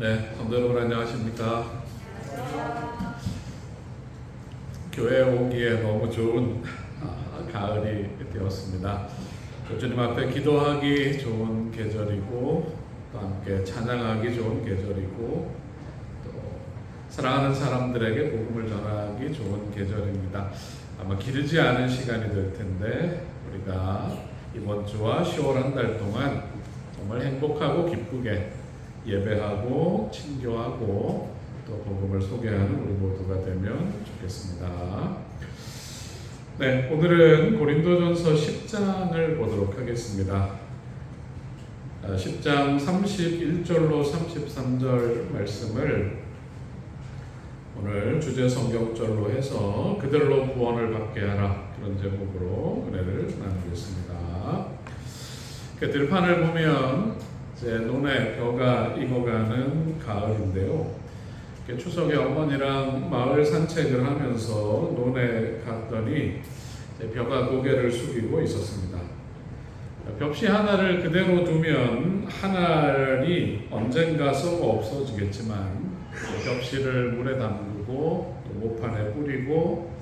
네, 성도 여러분 안녕하십니까? 교회에 오기에 너무 좋은 가을이 되었습니다. 주님 앞에 기도하기 좋은 계절이고 또 함께 찬양하기 좋은 계절이고 또 사랑하는 사람들에게 복음을 전하기 좋은 계절입니다. 아마 길지 않은 시간이 될 텐데 우리가 이번 주와 10월 한 달 동안 정말 행복하고 기쁘게 예배하고 친교하고 또 복음을 소개하는 우리 모두가 되면 좋겠습니다. 네, 오늘은 고린도전서 10장을 보도록 하겠습니다. 10장 31절로 33절 말씀을 오늘 주제 성경절로 해서 그들로 구원을 받게 하라, 그런 제목으로 은혜를 나누겠습니다. 들판을 보면 이제 논에 벼가 익어가는 가을인데요. 추석에 어머니랑 마을 산책을 하면서 논에 갔더니 벼가 고개를 숙이고 있었습니다. 벽시 하나를 그대로 두면 한 알이 언젠가 썩어 없어지겠지만 벽시를 물에 담그고 또 모판에 뿌리고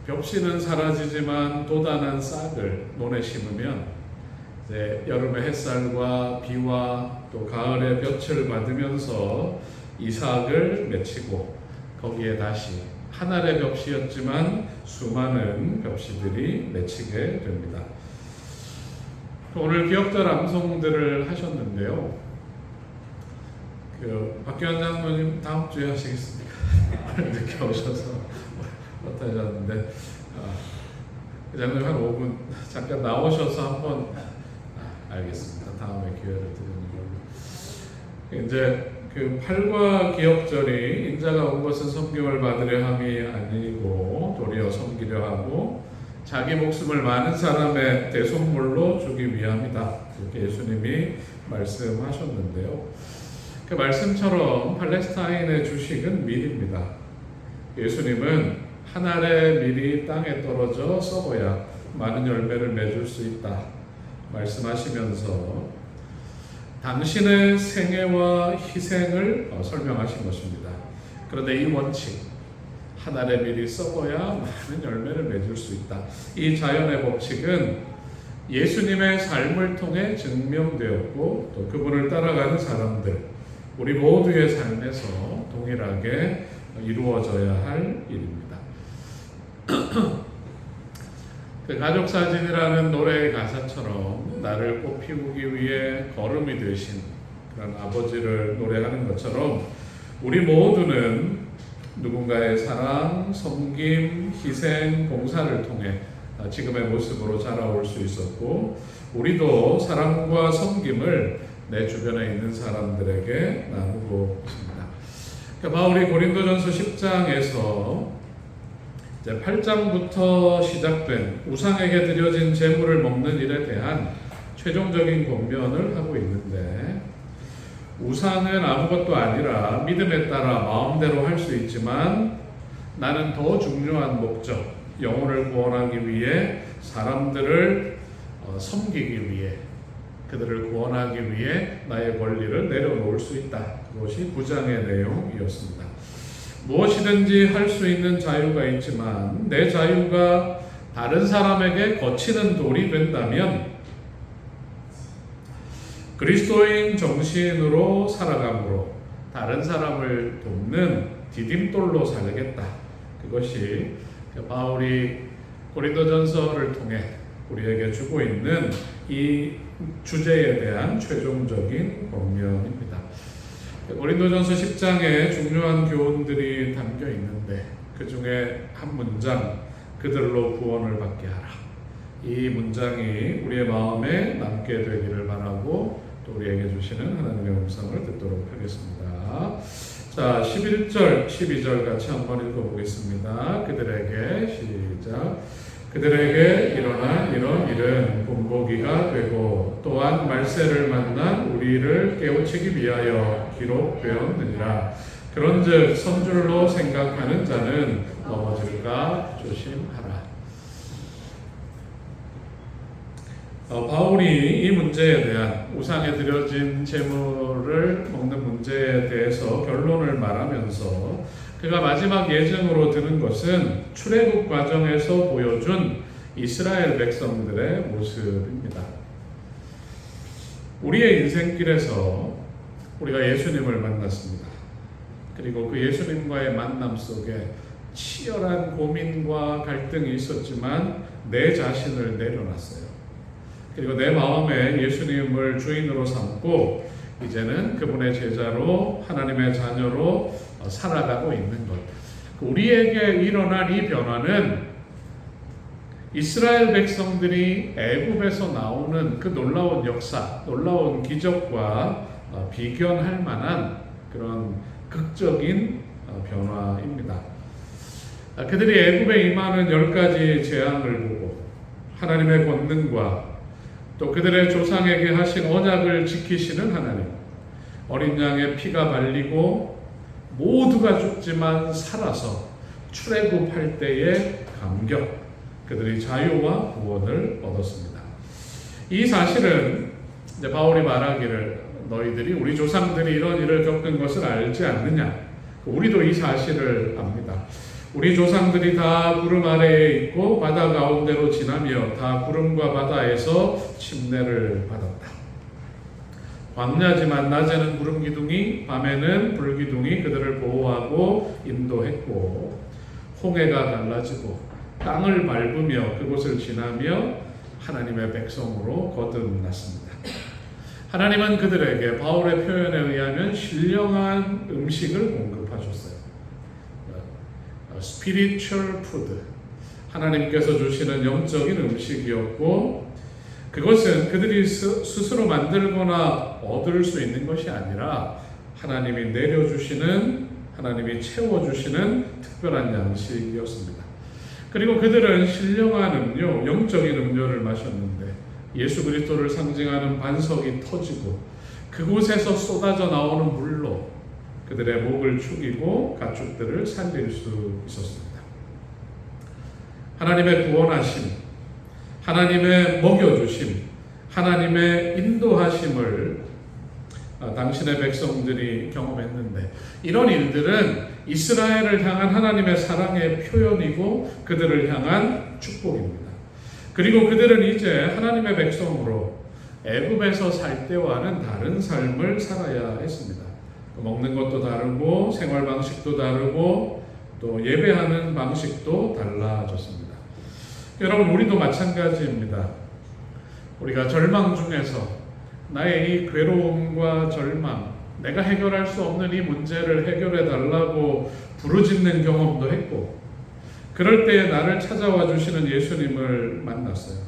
벽시는 사라지지만 돋아난 싹을 논에 심으면 여름의 햇살과 비와 또 가을의 볕을 받으면서 이 싹을 맺히고 거기에 다시 한 알의 벽시였지만 수많은 벽시들이 맺히게 됩니다. 오늘 기억절 암송들을 하셨는데요. 박규환 장로님 다음 주에 하시겠습니까? 늦게 오셔서 못하셨는데 그 장로님 한 5분 잠깐 나오셔서 한번 알겠습니다. 다음에 기회를 드리는 걸로. 이제 그 팔과 기억절이 인자가 온 것은 섬김을 받으려 함이 아니고 도리어 섬기려 하고 자기 목숨을 많은 사람의 대속물로 주기 위함이다, 이렇게 예수님이 말씀하셨는데요. 그 말씀처럼 팔레스타인의 주식은 밀입니다. 예수님은 한 알의 밀이 땅에 떨어져 썩어야 많은 열매를 맺을 수 있다 말씀하시면서 당신의 생애와 희생을 설명하신 것입니다. 그런데 이 원칙, 한 알의 밀이 썩어야 많은 열매를 맺을 수 있다, 이 자연의 법칙은 예수님의 삶을 통해 증명되었고 또 그분을 따라가는 사람들, 우리 모두의 삶에서 동일하게 이루어져야 할 일입니다. 그 가족사진이라는 노래의 가사처럼 나를 꽃피우기 위해 걸음이 되신 그런 아버지를 노래하는 것처럼 우리 모두는 누군가의 사랑, 섬김, 희생, 봉사를 통해 지금의 모습으로 자라올 수 있었고 우리도 사랑과 섬김을 내 주변에 있는 사람들에게 나누고 있습니다. 바울이 고린도전서 10장에서 이제 8장부터 시작된 우상에게 드려진 제물을 먹는 일에 대한 최종적인 권면을 하고 있는데, 우상은 아무것도 아니라 믿음에 따라 마음대로 할 수 있지만 나는 더 중요한 목적, 영혼을 구원하기 위해 사람들을 섬기기 위해 그들을 구원하기 위해 나의 권리를 내려놓을 수 있다. 그것이 9장의 내용이었습니다. 무엇이든지 할 수 있는 자유가 있지만 내 자유가 다른 사람에게 거치는 돌이 된다면 그리스도인 정신으로 살아감으로 다른 사람을 돕는 디딤돌로 살겠다. 그것이 바울이 고린도전서를 통해 우리에게 주고 있는 이 주제에 대한 최종적인 권면입니다. 고린도전서 10장에 중요한 교훈들이 담겨 있는데 그 중에 한 문장, 그들로 구원을 받게 하라, 이 문장이 우리의 마음에 남게 되기를 바라고 또 우리에게 주시는 하나님의 음성을 듣도록 하겠습니다. 자, 11절, 12절 같이 한번 읽어보겠습니다. 그들에게 시작. 그들에게 일어난 이런 일은 본보기가 되고 또한 말세를 만난 우리를 깨우치기 위하여 기록되었느니라. 그런즉 선줄로 생각하는 자는 넘어질까 조심하라. 바울이 이 문제에 대한 우상에 드려진 제물을 먹는 문제에 대해서 결론을 말하면서 그가 마지막 예증으로 드는 것은 출애굽 과정에서 보여준 이스라엘 백성들의 모습입니다. 우리의 인생길에서 우리가 예수님을 만났습니다. 그리고 그 예수님과의 만남 속에 치열한 고민과 갈등이 있었지만 내 자신을 내려놨어요. 그리고 내 마음에 예수님을 주인으로 삼고 이제는 그분의 제자로 하나님의 자녀로 살아가고 있는 것. 우리에게 일어난 이 변화는 이스라엘 백성들이 애굽에서 나오는 그 놀라운 역사, 놀라운 기적과 비견할 만한 그런 극적인 변화입니다. 그들이 애굽에 임하는 10가지 재앙을 보고 하나님의 권능과 또 그들의 조상에게 하신 언약을 지키시는 하나님, 어린 양의 피가 발리고 모두가 죽지만 살아서 출애굽할 때의 감격, 그들이 자유와 구원을 얻었습니다. 이 사실은 이제 바울이 말하기를 너희들이 우리 조상들이 이런 일을 겪은 것을 알지 않느냐. 우리도 이 사실을 압니다. 우리 조상들이 다 구름 아래에 있고 바다 가운데로 지나며 다 구름과 바다에서 침례를 받았다. 광야지만 낮에는 구름 기둥이 밤에는 불 기둥이 그들을 보호하고 인도했고 홍해가 갈라지고 땅을 밟으며 그곳을 지나며 하나님의 백성으로 거듭났습니다. 하나님은 그들에게 바울의 표현에 의하면 신령한 음식을 공급하셨어요. spiritual food, 하나님께서 주시는 영적인 음식이었고 그것은 그들이 스스로 만들거나 얻을 수 있는 것이 아니라 하나님이 내려주시는, 하나님이 채워주시는 특별한 양식이었습니다. 그리고 그들은 신령한 음료, 영적인 음료를 마셨는데 예수 그리스도를 상징하는 반석이 터지고 그곳에서 쏟아져 나오는 물로 그들의 목을 축이고 가축들을 살릴 수 있었습니다. 하나님의 구원하심, 하나님의 먹여주심, 하나님의 인도하심을 당신의 백성들이 경험했는데 이런 일들은 이스라엘을 향한 하나님의 사랑의 표현이고 그들을 향한 축복입니다. 그리고 그들은 이제 하나님의 백성으로 애굽에서 살 때와는 다른 삶을 살아야 했습니다. 먹는 것도 다르고 생활 방식도 다르고 또 예배하는 방식도 달라졌습니다. 여러분, 우리도 마찬가지입니다. 우리가 절망 중에서 나의 이 괴로움과 절망, 내가 해결할 수 없는 이 문제를 해결해 달라고 부르짖는 경험도 했고 그럴 때에 나를 찾아와 주시는 예수님을 만났어요.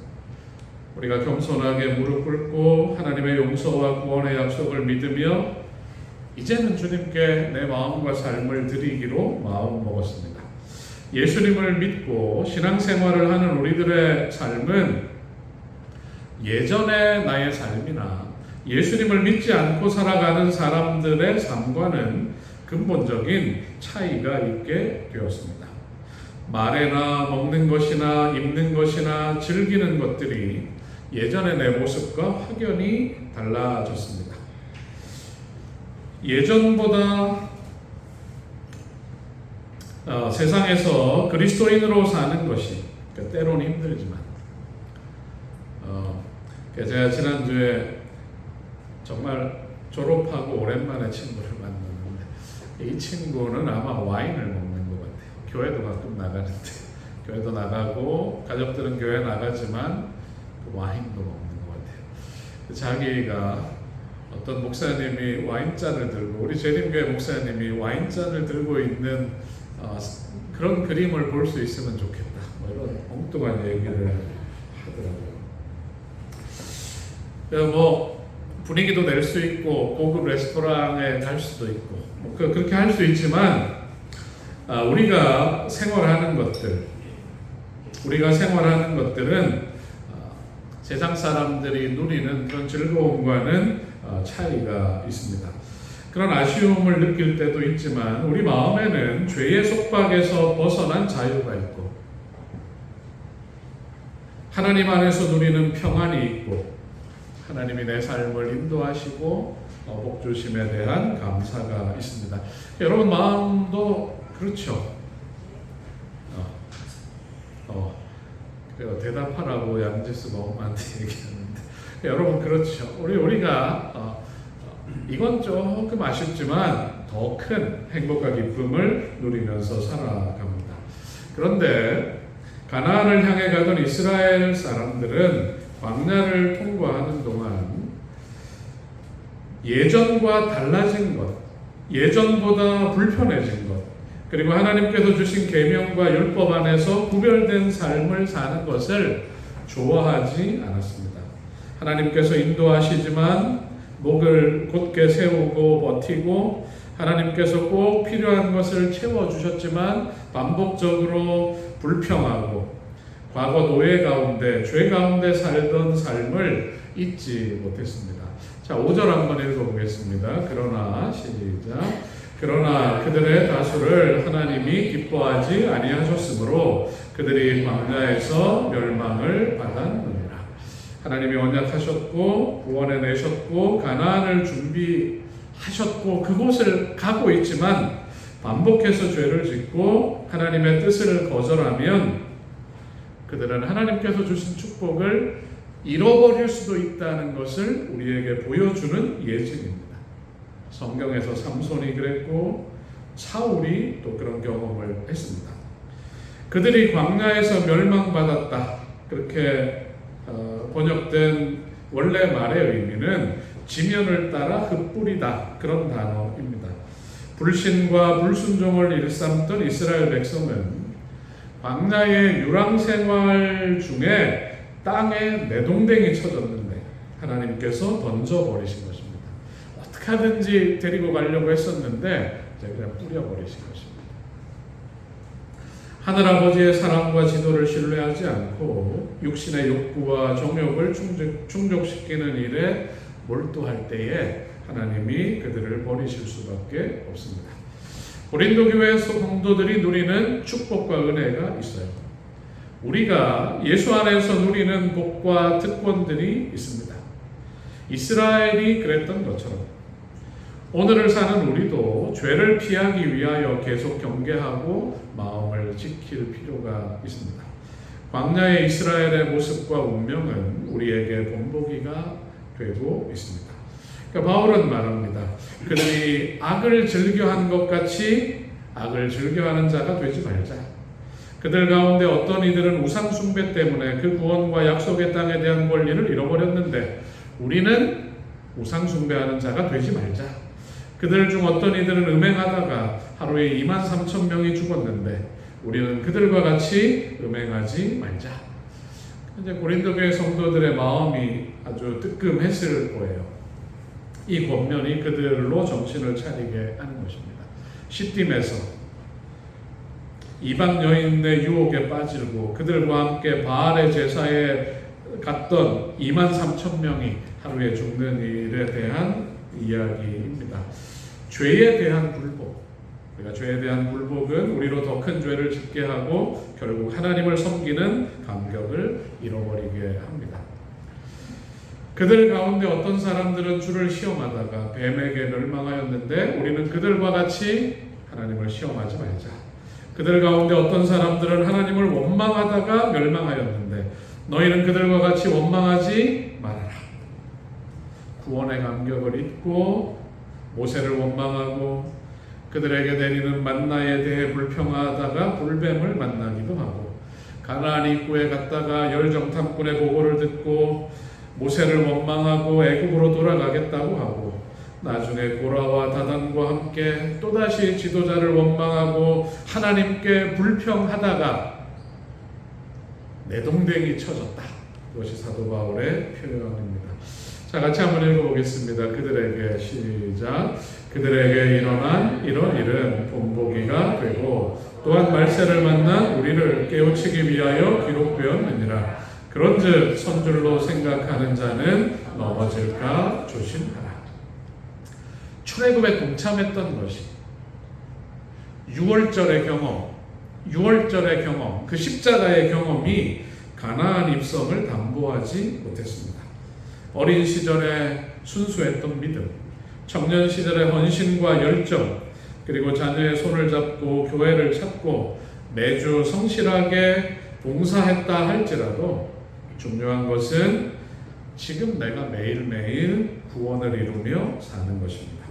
우리가 겸손하게 무릎 꿇고 하나님의 용서와 구원의 약속을 믿으며 이제는 주님께 내 마음과 삶을 드리기로 마음 먹었습니다. 예수님을 믿고 신앙생활을 하는 우리들의 삶은 예전의 나의 삶이나 예수님을 믿지 않고 살아가는 사람들의 삶과는 근본적인 차이가 있게 되었습니다. 말에나 먹는 것이나 입는 것이나 즐기는 것들이 예전의 내 모습과 확연히 달라졌습니다. 예전보다 세상에서 그리스도인으로 사는 것이 때로는 힘들지만 제가 지난주에 정말 졸업하고 오랜만에 친구를 만났는데 이 친구는 아마 와인을 먹는 것 같아요. 교회도 가끔 나가는데 교회도 나가고 가족들은 교회 나가지만 와인도 먹는 것 같아요. 자기가 어떤 목사님이 와인잔을 들고 우리 재림교회 목사님이 와인잔을 들고 있는 그런 그림을 볼 수 있으면 좋겠다. 이런 엉뚱한 얘기를 하더라고요. 분위기도 낼 수 있고 고급 레스토랑에 갈 수도 있고 그렇게 할 수 있지만 우리가 생활하는 것들은 세상 사람들이 누리는 그런 즐거움과는 차이가 있습니다. 그런 아쉬움을 느낄 때도 있지만 우리 마음에는 죄의 속박에서 벗어난 자유가 있고 하나님 안에서 누리는 평안이 있고 하나님이 내 삶을 인도하시고 복 주심에 대한 감사가 있습니다. 여러분 마음도 그렇죠. 대답하라고 양지수가 엄마한테 얘기하는데 여러분 그렇죠. 우리가 이건 조금 아쉽지만 더 큰 행복과 기쁨을 누리면서 살아갑니다. 그런데 가나안을 향해 가던 이스라엘 사람들은 광야를 통과하는 동안 예전과 달라진 것, 예전보다 불편해진 것, 그리고 하나님께서 주신 계명과 율법 안에서 구별된 삶을 사는 것을 좋아하지 않았습니다. 하나님께서 인도하시지만 목을 곧게 세우고 버티고 하나님께서 꼭 필요한 것을 채워주셨지만 반복적으로 불평하고 과거 노예 가운데 죄 가운데 살던 삶을 잊지 못했습니다. 자, 5절 한번 읽어보겠습니다. 그러나 그들의 다수를 하나님이 기뻐하지 아니하셨으므로 그들이 광야에서 멸망을 받았느니라. 하나님이 언약하셨고 구원해 내셨고 가나안을 준비하셨고 그곳을 가고 있지만 반복해서 죄를 짓고 하나님의 뜻을 거절하면 그들은 하나님께서 주신 축복을 잃어버릴 수도 있다는 것을 우리에게 보여주는 예증입니다. 성경에서 삼손이 그랬고 사울이 또 그런 경험을 했습니다. 그들이 광야에서 멸망받았다. 그렇게 번역된 원래 말의 의미는 지면을 따라 흩뿌리다 그런 단어입니다. 불신과 불순종을 일삼던 이스라엘 백성은 광야의 유랑생활 중에 땅에 내동댕이 쳐졌는데 하나님께서 던져버리신 것입니다. 어떻게 하든지 데리고 가려고 했었는데 그냥 뿌려버리신 것입니다. 하늘아버지의 사랑과 지도를 신뢰하지 않고 육신의 욕구와 정욕을 충족시키는 일에 몰두할 때에 하나님이 그들을 버리실 수밖에 없습니다. 고린도 교회 성도들이 누리는 축복과 은혜가 있어요. 우리가 예수 안에서 누리는 복과 특권들이 있습니다. 이스라엘이 그랬던 것처럼 오늘을 사는 우리도 죄를 피하기 위하여 계속 경계하고 마음을 지킬 필요가 있습니다. 광야의 이스라엘의 모습과 운명은 우리에게 본보기가 되고 있습니다. 그러니까 바울은 말합니다. 그들이 악을 즐겨한 것 같이 악을 즐겨하는 자가 되지 말자. 그들 가운데 어떤 이들은 우상 숭배 때문에 그 구원과 약속의 땅에 대한 권리를 잃어버렸는데 우리는 우상 숭배하는 자가 되지 말자. 그들 중 어떤 이들은 음행하다가 하루에 23,000명이 죽었는데 우리는 그들과 같이 음행하지 말자. 이제 고린도 교회 성도들의 마음이 아주 뜨끔했을 거예요. 이 권면이 그들로 정신을 차리게 하는 것입니다. 시딤에서 이방 여인의 유혹에 빠지고 그들과 함께 바알의 제사에 갔던 23,000명이 하루에 죽는 일에 대한 이야기입니다. 죄에 대한 굴복, 그러니까 죄에 대한 굴복은 우리로 더 큰 죄를 짓게 하고 결국 하나님을 섬기는 감격을 잃어버리게 합니다. 그들 가운데 어떤 사람들은 주를 시험하다가 뱀에게 멸망하였는데 우리는 그들과 같이 하나님을 시험하지 말자. 그들 가운데 어떤 사람들은 하나님을 원망하다가 멸망하였는데 너희는 그들과 같이 원망하지 말아라. 구원의 감격을 잊고 모세를 원망하고 그들에게 내리는 만나에 대해 불평하다가 불뱀을 만나기도 하고 가나안 입구에 갔다가 열정탐꾼의 보고를 듣고 모세를 원망하고 애굽으로 돌아가겠다고 하고 나중에 고라와 다단과 함께 또다시 지도자를 원망하고 하나님께 불평하다가 내동댕이 쳐졌다. 이것이 사도 바울의 표현입니다. 자, 같이 한번 읽어보겠습니다. 그들에게 시작. 그들에게 일어난 이런 일은 본보기가 되고 또한 말세를 만난 우리를 깨우치기 위하여 기록되었느니라. 그런즉 선줄로 생각하는 자는 넘어질까 조심하라. 출애굽에 동참했던 것이 6월절의 경험, 그 십자가의 경험이 가나안 입성을 담보하지 못했습니다. 어린 시절에 순수했던 믿음, 청년 시절의 헌신과 열정, 그리고 자녀의 손을 잡고 교회를 찾고 매주 성실하게 봉사했다 할지라도 중요한 것은 지금 내가 매일매일 구원을 이루며 사는 것입니다.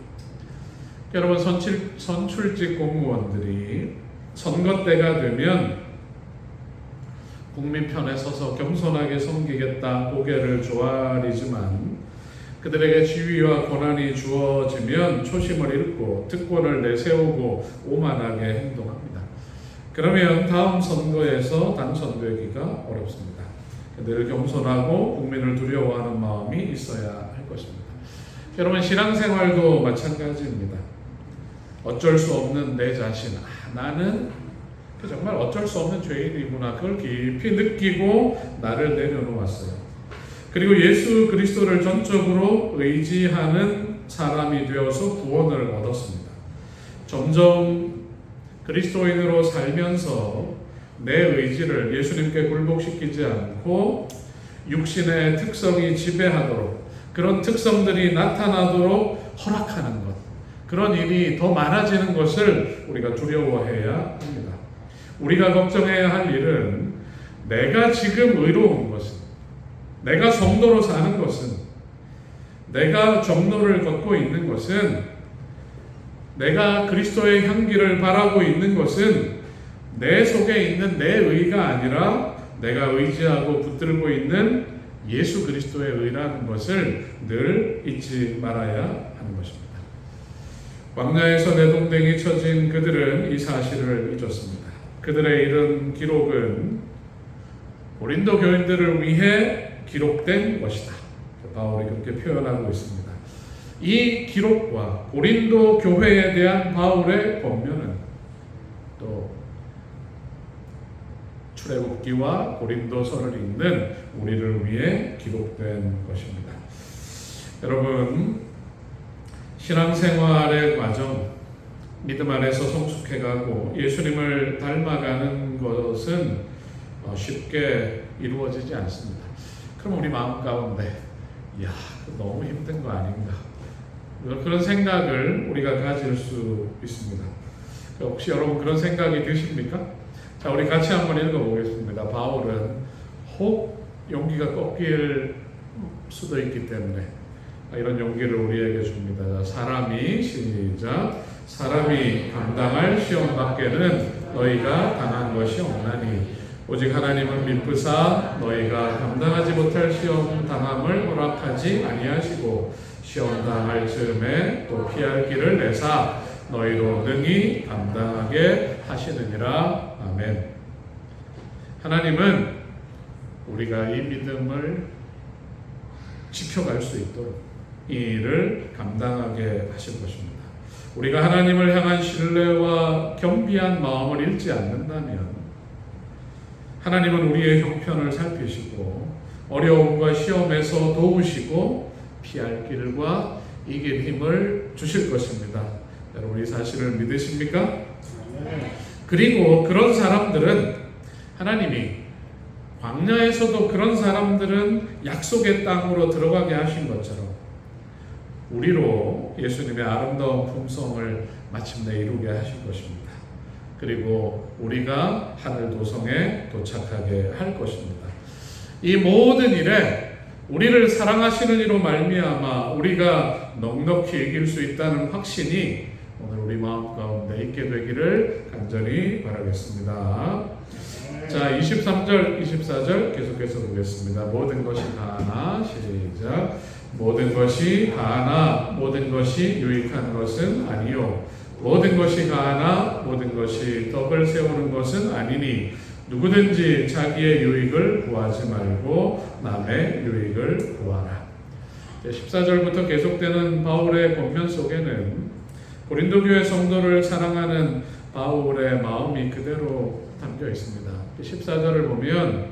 여러분, 선출직 공무원들이 선거 때가 되면 국민 편에 서서 겸손하게 섬기겠다 고개를 조아리지만 그들에게 지위와 권한이 주어지면 초심을 잃고 특권을 내세우고 오만하게 행동합니다. 그러면 다음 선거에서 당선되기가 어렵습니다. 늘 겸손하고 국민을 두려워하는 마음이 있어야 할 것입니다. 여러분, 신앙생활도 마찬가지입니다. 어쩔 수 없는 내 자신, 나는 정말 어쩔 수 없는 죄인이구나, 그걸 깊이 느끼고 나를 내려놓았어요. 그리고 예수 그리스도를 전적으로 의지하는 사람이 되어서 구원을 얻었습니다. 점점 그리스도인으로 살면서 내 의지를 예수님께 굴복시키지 않고 육신의 특성이 지배하도록, 그런 특성들이 나타나도록 허락하는 것, 그런 일이 더 많아지는 것을 우리가 두려워해야 합니다. 우리가 걱정해야 할 일은 내가 지금 의로운 것은, 내가 성도로 사는 것은, 내가 정로를 걷고 있는 것은, 내가 그리스도의 향기를 바라고 있는 것은 내 속에 있는 내 의가 아니라 내가 의지하고 붙들고 있는 예수 그리스도의 의라는 것을 늘 잊지 말아야 하는 것입니다. 광야에서 내동댕이 쳐진 그들은 이 사실을 잊었습니다. 그들의 이런 기록은 고린도 교인들을 위해 기록된 것이다. 바울이 그렇게 표현하고 있습니다. 이 기록과 고린도 교회에 대한 바울의 권면은 또 출애굽기와 고린도서를 읽는 우리를 위해 기록된 것입니다. 여러분, 신앙생활의 과정, 믿음 안에서 성숙해가고 예수님을 닮아가는 것은 쉽게 이루어지지 않습니다. 그럼 우리 마음 가운데 너무 힘든 거 아닌가, 그런 생각을 우리가 가질 수 있습니다. 혹시 여러분 그런 생각이 드십니까? 자, 우리 같이 한번 읽어보겠습니다. 바울은 혹 용기가 꺾일 수도 있기 때문에 이런 용기를 우리에게 줍니다. 사람이 감당할 시험 밖에는 너희가 당한 것이 없나니 오직 하나님은 미쁘사 너희가 감당하지 못할 시험 당함을 허락하지 아니하시고 시험 당할 즈음에 또 피할 길을 내사 너희로 능히 감당하게 하시느니라. 아멘. 하나님은 우리가 이 믿음을 지켜갈 수 있도록 이 일을 감당하게 하실 것입니다. 우리가 하나님을 향한 신뢰와 겸비한 마음을 잃지 않는다면 하나님은 우리의 형편을 살피시고 어려움과 시험에서 도우시고 피할 길과 이길 힘을 주실 것입니다. 여러분, 이 사실을 믿으십니까? 그리고 그런 사람들은 하나님이 광야에서도 그런 사람들은 약속의 땅으로 들어가게 하신 것처럼 우리로 예수님의 아름다운 품성을 마침내 이루게 하실 것입니다. 그리고 우리가 하늘 도성에 도착하게 할 것입니다. 이 모든 일에 우리를 사랑하시는 이로 말미암아 우리가 넉넉히 이길 수 있다는 확신이 오늘 우리 마음 가운데 있게 되기를 간절히 바라겠습니다. 자, 23절, 24절 계속해서 보겠습니다. 모든 것이 다하나, 시작. 모든 것이 다하나 모든 것이 유익한 것은 아니요 모든 것이 가하나 모든 것이 덕을 세우는 것은 아니니 누구든지 자기의 유익을 구하지 말고 남의 유익을 구하라. 14절부터 계속되는 바울의 권면 속에는 고린도 교회 성도를 사랑하는 바울의 마음이 그대로 담겨 있습니다. 14절을 보면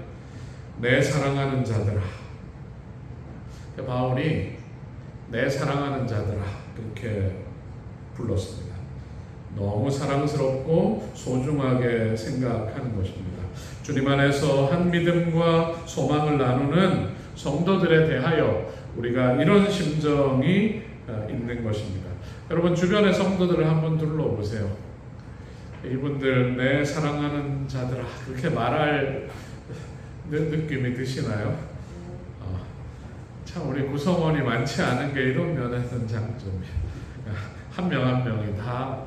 내 사랑하는 자들아, 바울이 내 사랑하는 자들아 그렇게 불렀습니다. 너무 사랑스럽고 소중하게 생각하는 것입니다. 주님 안에서 한 믿음과 소망을 나누는 성도들에 대하여 우리가 이런 심정이 있는 것입니다. 여러분 주변의 성도들을 한번 둘러보세요. 이분들 내 사랑하는 자들아 그렇게 말할 느낌이 드시나요? 참 우리 구성원이 많지 않은 게 이런 면에서는 장점이에요. 한 명 한 명이 다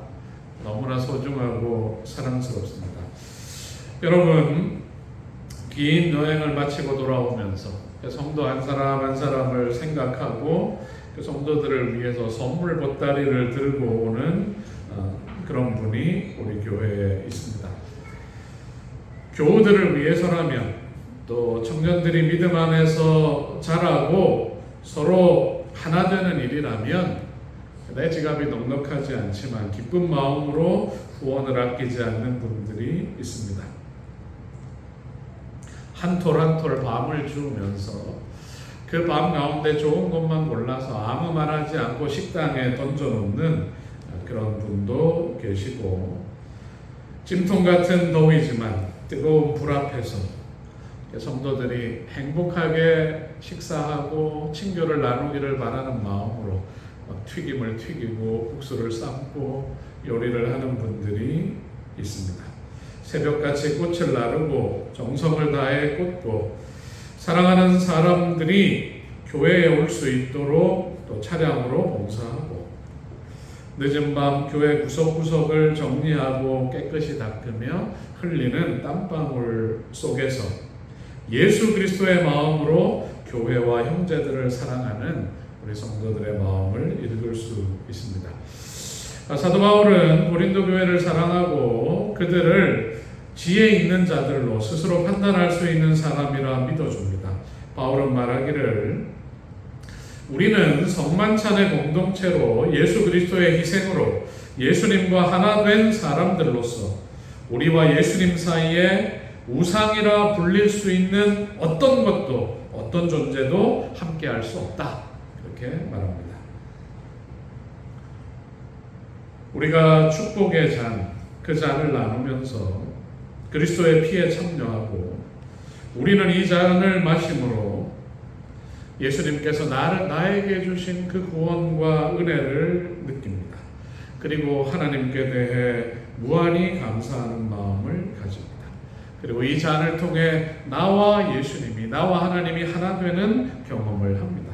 너무나 소중하고 사랑스럽습니다. 여러분 긴 여행을 마치고 돌아오면서 성도 한 사람 한 사람을 생각하고 그 성도들을 위해서 선물 보따리를 들고 오는 그런 분이 우리 교회에 있습니다. 교우들을 위해서라면 또 청년들이 믿음 안에서 자라고 서로 하나 되는 일이라면 내 지갑이 넉넉하지 않지만 기쁜 마음으로 후원을 아끼지 않는 분들이 있습니다. 한 톨 한 톨 밤을 주우면서 그 밤 가운데 좋은 것만 골라서 아무 말하지 않고 식당에 던져놓는 그런 분도 계시고, 찜통 같은 더위지만 뜨거운 불 앞에서 성도들이 행복하게 식사하고 친교를 나누기를 바라는 마음으로 튀김을 튀기고 국수를 삶고 요리를 하는 분들이 있습니다. 새벽같이 꽃을 나르고 정성을 다해 꽂고 사랑하는 사람들이 교회에 올 수 있도록 또 차량으로 봉사하고 늦은 밤 교회 구석구석을 정리하고 깨끗이 닦으며 흘리는 땀방울 속에서 예수 그리스도의 마음으로 교회와 형제들을 사랑하는 우리 성도들의 마음을 읽을 수 있습니다. 사도 바울은 고린도 교회를 사랑하고 그들을 지혜 있는 자들로 스스로 판단할 수 있는 사람이라 믿어줍니다. 바울은 말하기를 우리는 성만찬의 공동체로 예수 그리스도의 희생으로 예수님과 하나 된 사람들로서 우리와 예수님 사이에 우상이라 불릴 수 있는 어떤 것도 어떤 존재도 함께 할 수 없다. 이렇게 말합니다. 우리가 축복의 잔, 그 잔을 나누면서 그리스도의 피에 참여하고 우리는 이 잔을 마심으로 예수님께서 나에게 주신 그 구원과 은혜를 느낍니다. 그리고 하나님께 대해 무한히 감사하는 마음을 가집니다. 그리고 이 잔을 통해 나와 예수님이, 나와 하나님이 하나 되는 경험을 합니다.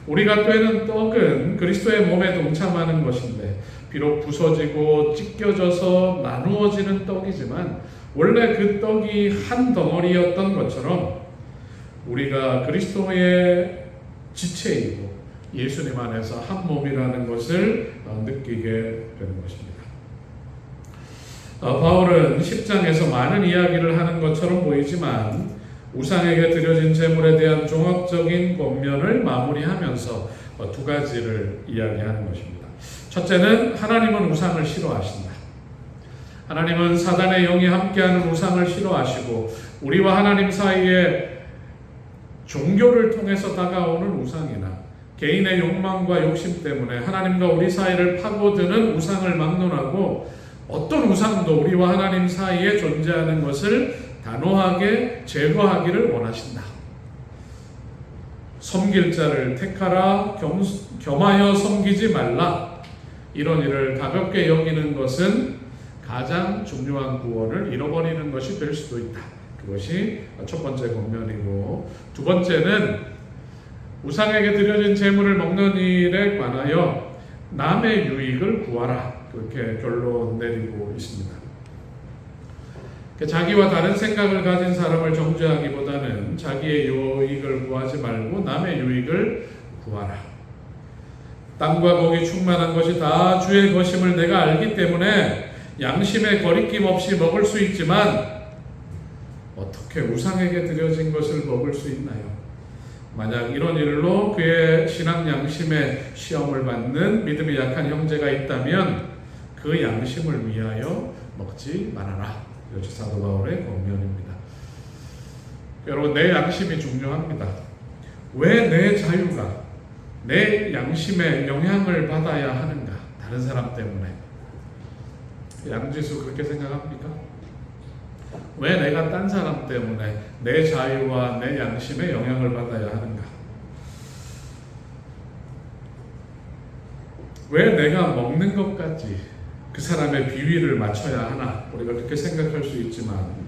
우리가 떼는 떡은 그리스도의 몸에 동참하는 것인데 비록 부서지고 찢겨져서 나누어지는 떡이지만 원래 그 떡이 한 덩어리였던 것처럼 우리가 그리스도의 지체이고 예수님 안에서 한 몸이라는 것을 느끼게 되는 것입니다. 바울은 10장에서 많은 이야기를 하는 것처럼 보이지만 우상에게 드려진 제물에 대한 종합적인 권면을 마무리하면서 두 가지를 이야기하는 것입니다. 첫째는 하나님은 우상을 싫어하신다. 하나님은 사단의 영이 함께하는 우상을 싫어하시고 우리와 하나님 사이에 종교를 통해서 다가오는 우상이나 개인의 욕망과 욕심 때문에 하나님과 우리 사이를 파고드는 우상을 막론하고 어떤 우상도 우리와 하나님 사이에 존재하는 것을 단호하게 제거하기를 원하신다. 섬길 자를 택하라, 겸하여 섬기지 말라. 이런 일을 가볍게 여기는 것은 가장 중요한 구원을 잃어버리는 것이 될 수도 있다. 그것이 첫 번째 권면이고, 두 번째는 우상에게 드려진 제물을 먹는 일에 관하여 남의 유익을 구하라. 그렇게 결론 내리고 있습니다. 자기와 다른 생각을 가진 사람을 정죄하기보다는 자기의 유익을 구하지 말고 남의 유익을 구하라. 땅과 거기 충만한 것이 다 주의 것임을 내가 알기 때문에 양심에 거리낌 없이 먹을 수 있지만 어떻게 우상에게 드려진 것을 먹을 수 있나요? 만약 이런 일로 그의 신앙 양심에 시험을 받는 믿음이 약한 형제가 있다면 그 양심을 위하여 먹지 말아라. 이것이 사도 바울의 권면입니다. 여러분, 내 양심이 중요합니다. 왜 내 자유가 내 양심에 영향을 받아야 하는가? 다른 사람 때문에. 양지수 그렇게 생각합니까? 왜 내가 딴 사람 때문에 내 자유와 내 양심에 영향을 받아야 하는가? 왜 내가 먹는 것까지 그 사람의 비위를 맞춰야 하나? 우리가 그렇게 생각할 수 있지만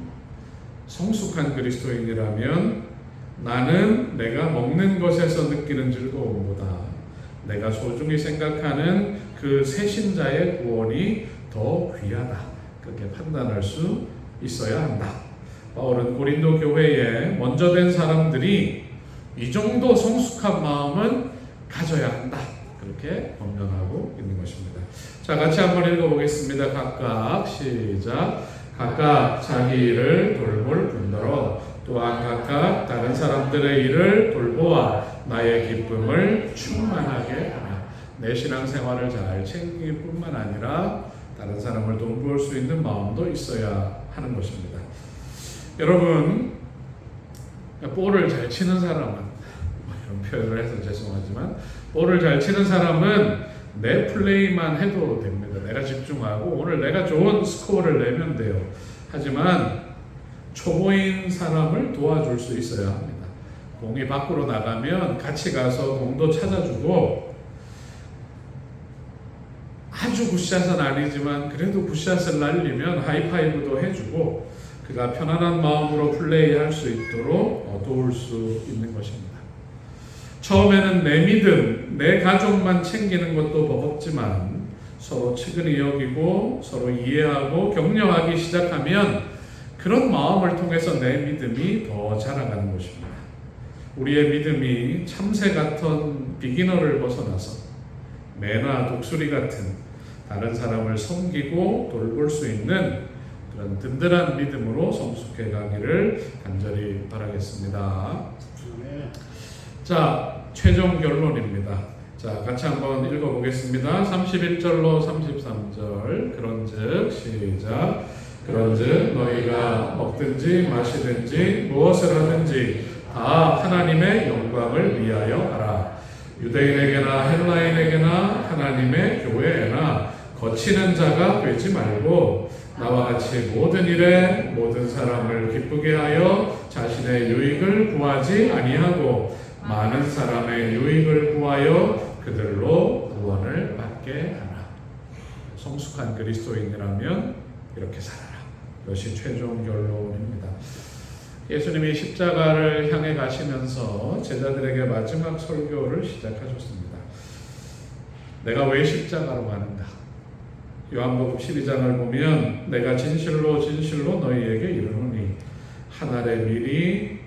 성숙한 그리스도인이라면 나는 내가 먹는 것에서 느끼는 즐거움보다 내가 소중히 생각하는 그 새신자의 구원이 더 귀하다. 그렇게 판단할 수 있어야 한다. 바울은 고린도 교회에 먼저 된 사람들이 이 정도 성숙한 마음은 가져야 한다. 그렇게 권면하고 있는 것입니다. 자, 같이 한번 읽어보겠습니다. 각각 시작. 각각 자기 일을 돌볼 뿐더러 또한 각각 다른 사람들의 일을 돌보아 나의 기쁨을 충만하게 하며 내 신앙생활을 잘 챙길 뿐만 아니라 다른 사람을 돌볼 수 있는 마음도 있어야 하는 것입니다. 여러분, 볼을 잘 치는 사람은, 이런 표현을 해서 죄송하지만 볼을 잘 치는 사람은 내 플레이만 해도 됩니다. 내가 집중하고 오늘 내가 좋은 스코어를 내면 돼요. 하지만 초보인 사람을 도와줄 수 있어야 합니다. 공이 밖으로 나가면 같이 가서 공도 찾아주고, 아주 굿샷은 아니지만 그래도 굿샷을 날리면 하이파이브도 해주고 그가 편안한 마음으로 플레이할 수 있도록 도울 수 있는 것입니다. 처음에는 내 믿음, 내 가족만 챙기는 것도 버겁지만 서로 측은히 여기고 서로 이해하고 격려하기 시작하면 그런 마음을 통해서 내 믿음이 더 자라가는 것입니다. 우리의 믿음이 참새 같은 비기너를 벗어나서 매나 독수리 같은 다른 사람을 섬기고 돌볼 수 있는 그런 든든한 믿음으로 성숙해 가기를 간절히 바라겠습니다. 자, 최종 결론입니다. 자, 같이 한번 읽어보겠습니다. 31절로 33절. 그런즉 시작. 그런즉 너희가 먹든지 마시든지 무엇을 하든지 다 하나님의 영광을 위하여 하라. 유대인에게나 헬라인에게나 하나님의 교회에나 거치는 자가 되지 말고 나와 같이 모든 일에 모든 사람을 기쁘게 하여 자신의 유익을 구하지 아니하고 많은 사람의 유익을 구하여 그들로 구원을 받게 하라. 성숙한 그리스도인이라면 이렇게 살아라. 이것이 최종 결론입니다. 예수님이 십자가를 향해 가시면서 제자들에게 마지막 설교를 시작하셨습니다. 내가 왜 십자가로 가는가? 요한복음 12장을 보면 내가 진실로 진실로 너희에게 이르노니 한 알의 밀이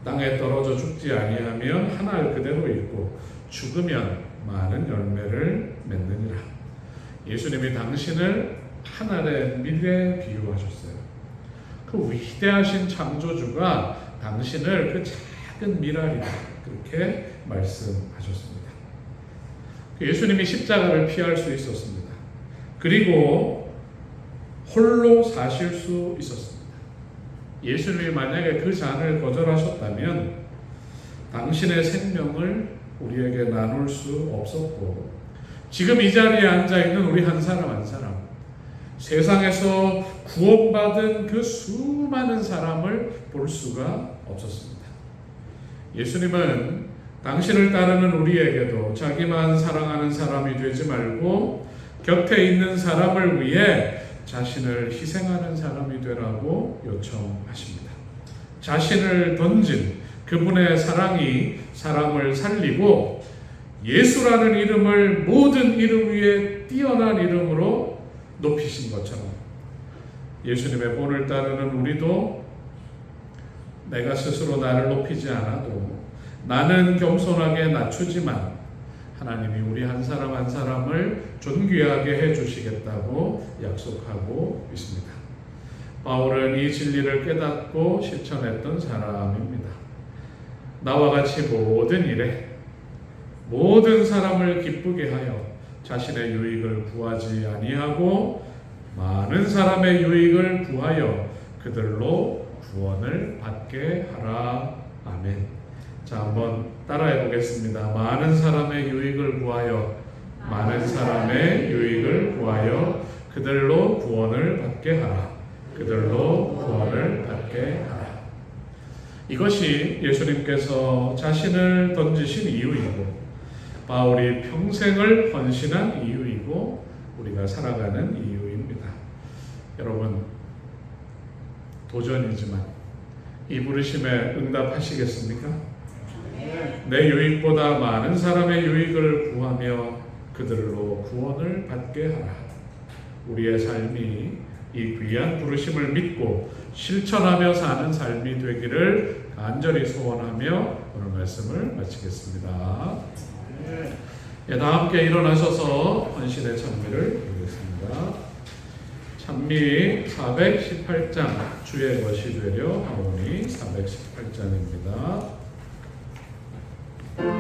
땅에 떨어져 죽지 아니하면 한 알 그대로 있고 죽으면 많은 열매를 맺느니라. 예수님이 당신을 한 알의 밀에 비유하셨어요. 그 위대하신 창조주가 당신을 그 작은 밀알이다 그렇게 말씀하셨습니다. 예수님이 십자가를 피할 수 있었습니다. 그리고 홀로 사실 수 있었습니다. 예수님이 만약에 그 잔을 거절하셨다면 당신의 생명을 우리에게 나눌 수 없었고 지금 이 자리에 앉아있는 우리 한 사람 한 사람 세상에서 구원받은 그 수많은 사람을 볼 수가 없었습니다. 예수님은 당신을 따르는 우리에게도 자기만 사랑하는 사람이 되지 말고 곁에 있는 사람을 위해 자신을 희생하는 사람이 되라고 요청하십니다. 자신을 던진 그분의 사랑이 사람을 살리고 예수라는 이름을 모든 이름 위에 뛰어난 이름으로 높이신 것처럼 예수님의 본을 따르는 우리도 내가 스스로 나를 높이지 않아도 나는 겸손하게 낮추지만 하나님이 우리 한 사람 한 사람을 존귀하게 해주시겠다고 약속하고 있습니다. 바울은 이 진리를 깨닫고 실천했던 사람입니다. 나와 같이 모든 일에 모든 사람을 기쁘게 하여 자신의 유익을 구하지 아니하고 많은 사람의 유익을 구하여 그들로 구원을 받게 하라. 아멘. 자, 한번 따라해 보겠습니다. 많은 사람의 유익을 구하여 많은 사람의 유익을 구하여 그들로 구원을 받게 하라. 그들로 구원을 받게 하라. 이것이 예수님께서 자신을 던지신 이유이고 바울이 평생을 헌신한 이유이고 우리가 살아가는 이유입니다. 여러분, 도전이지만 이 부르심에 응답하시겠습니까? 내 유익보다 많은 사람의 유익을 구하며 그들로 구원을 받게 하라. 우리의 삶이 이 귀한 부르심을 믿고 실천하며 사는 삶이 되기를 간절히 소원하며 오늘 말씀을 마치겠습니다. 다 함께 일어나셔서 헌신의 찬미를 드리겠습니다. 찬미 418장 주의 것이 되려 하오니 418장입니다.